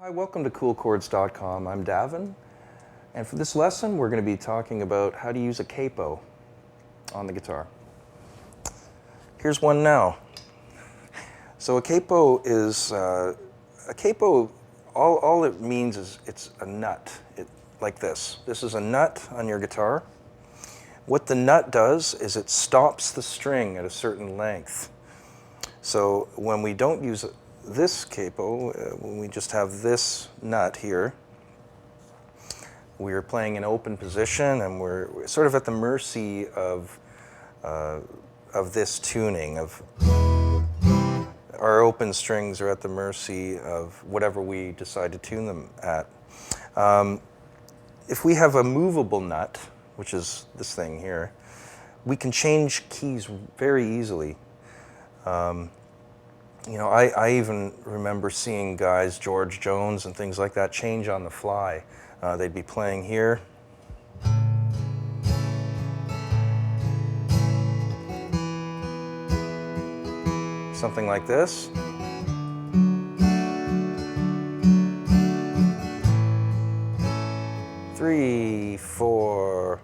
Hi, welcome to Koolchords.com. I'm Davin, and for this lesson we're going to be talking about how to use a capo on the guitar. Here's one now. So a capo is, all it means is it's a nut, like this. This is a nut on your guitar. What the nut does is it stops the string at a certain length. So when we don't use this capo, when we just have this nut here, we're playing an open position and we're sort of at the mercy of this tuning. Our open strings are at the mercy of whatever we decide to tune them at. If we have a movable nut, which is this thing here, we can change keys very easily. I even remember seeing guys, George Jones and things like that, change on the fly. They'd be playing here. Something like this. Three, four.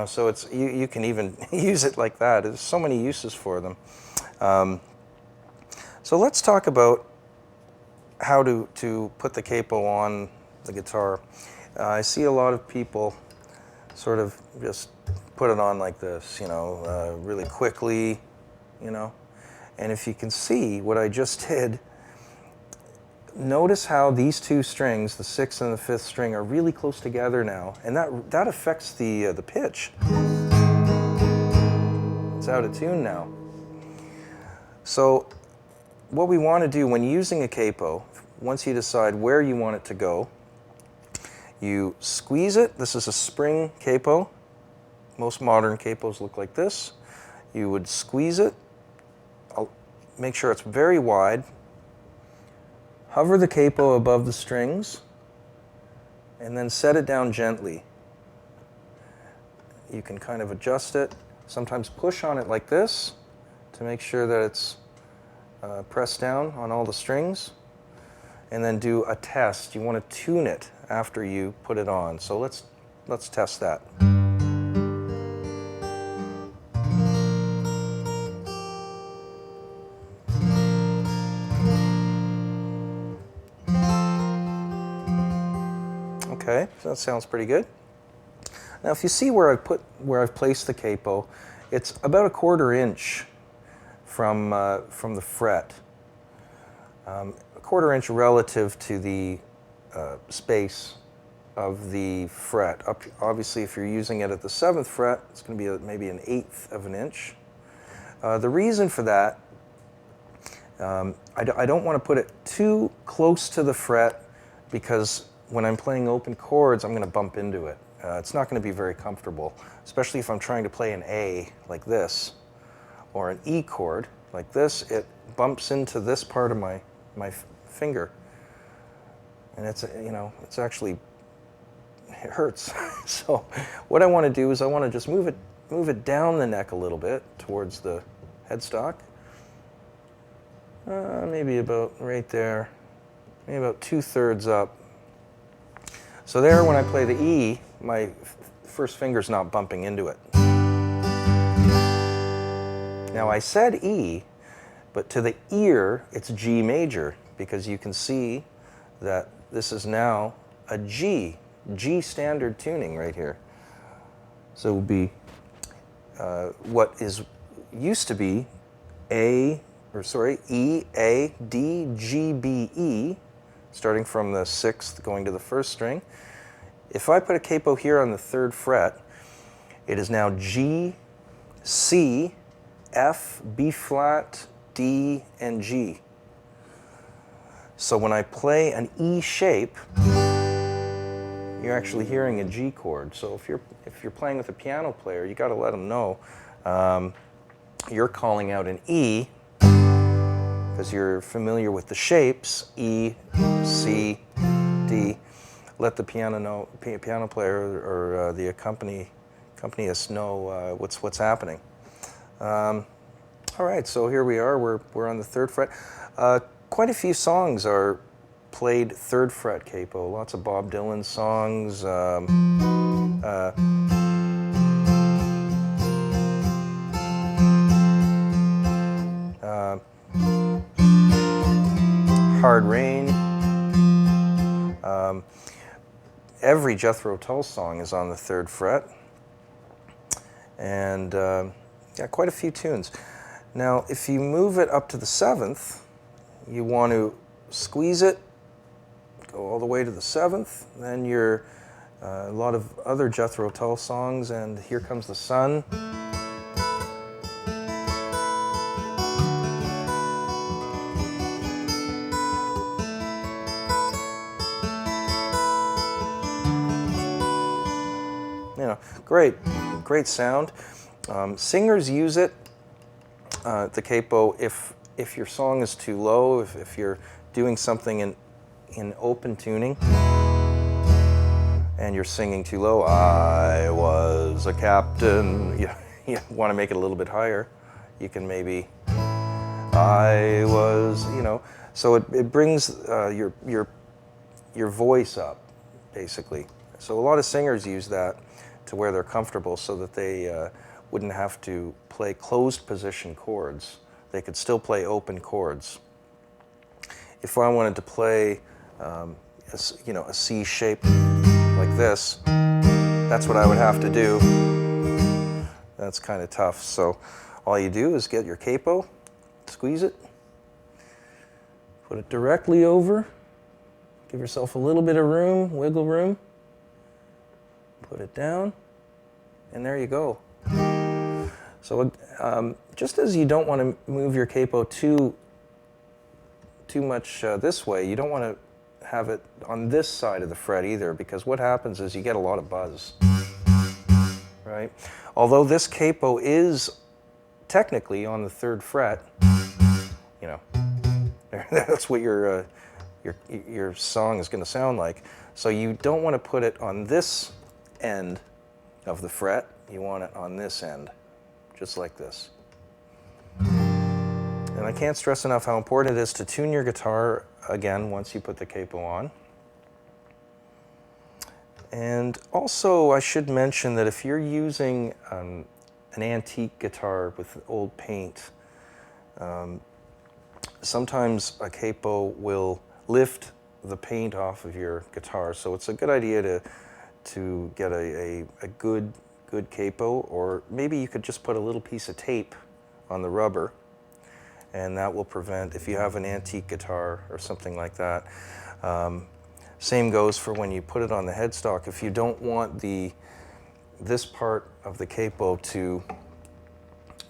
So it's you can even use it like that. There's so many uses for them. So let's talk about how to put the capo on the guitar. I see a lot of people sort of just put it on like this, really quickly, And if you can see what I just did, notice how these two strings, the 6th and the 5th string, are really close together now, and that affects the pitch. It's out of tune now. So what we want to do when using a capo, once you decide where you want it to go, you squeeze it. This is a spring capo. Most modern capos look like this. You would squeeze it. Make sure it's very wide. Hover the capo above the strings and then set it down gently. You can kind of adjust it. Sometimes push on it like this to make sure that it's pressed down on all the strings. And then do a test. You want to tune it after you put it on. So let's test that. Okay, so that sounds pretty good. Now, if you see where I've placed the capo, it's about 1/4 inch from the fret. 1/4 inch relative to the space of the fret. Obviously, if you're using it at the 7th fret, it's going to be maybe 1/8 of an inch. The reason for that, I don't want to put it too close to the fret, because when I'm playing open chords, I'm going to bump into it. It's not going to be very comfortable, especially if I'm trying to play an A like this, or an E chord like this. It bumps into this part of my finger, and it hurts. So what I want to do is I want to just move it down the neck a little bit towards the headstock. Maybe about right there, maybe about 2/3 up. So there, when I play the E, my first finger's not bumping into it. Now I said E, but to the ear, it's G major, because you can see that this is now a G standard tuning right here. So it would be what used to be E, A, D, G, B, E, starting from the 6th going to the 1st string. If I put a capo here on the 3rd fret, it is now G, C, F, B flat, D, and G. So when I play an E shape, you're actually hearing a G chord. So if you're playing with a piano player, you got to let them know you're calling out an E, because you're familiar with the shapes, E, C, D. Let the piano player or the accompanist know what's happening. All right, so here we are. We're on the 3rd fret. Quite a few songs are played 3rd fret capo. Lots of Bob Dylan songs. Hard Rain. Every Jethro Tull song is on the 3rd fret. And yeah, quite a few tunes. Now, if you move it up to the 7th, you want to squeeze it, go all the way to the 7th, then you're a lot of other Jethro Tull songs, and Here Comes the Sun. You know, great sound. Singers use it, the capo, if your song is too low, if you're doing something in open tuning and you're singing too low. I was a captain. You want to make it a little bit higher. You can maybe, I was, you know, so it brings your voice up, basically. So a lot of singers use that to where they're comfortable, so that they wouldn't have to play closed position chords. They could still play open chords. If I wanted to play a C shape like this, that's what I would have to do. That's kind of tough. So all you do is get your capo, squeeze it, put it directly over, give yourself a little bit of room, wiggle room, put it down, and there you go. So just as you don't want to move your capo too much this way, you don't want to have it on this side of the fret either, because what happens is you get a lot of buzz, right? Although this capo is technically on the 3rd fret, you know, that's what your song is going to sound like. So you don't want to put it on this end of the fret, you want it on this end, just like this. And I can't stress enough how important it is to tune your guitar again once you put the capo on. And also, I should mention that if you're using an antique guitar with old paint, sometimes a capo will lift the paint off of your guitar. So it's a good idea to get a good capo, or maybe you could just put a little piece of tape on the rubber, and that will prevent, if you have an antique guitar or something like that. Same goes for when you put it on the headstock. If you don't want this part of the capo to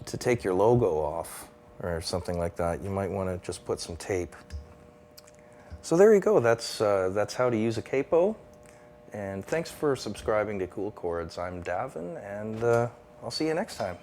take your logo off or something like that, you might want to just put some tape. So there you go. That's how to use a capo. And thanks for subscribing to Koolchords. I'm Davin, and I'll see you next time.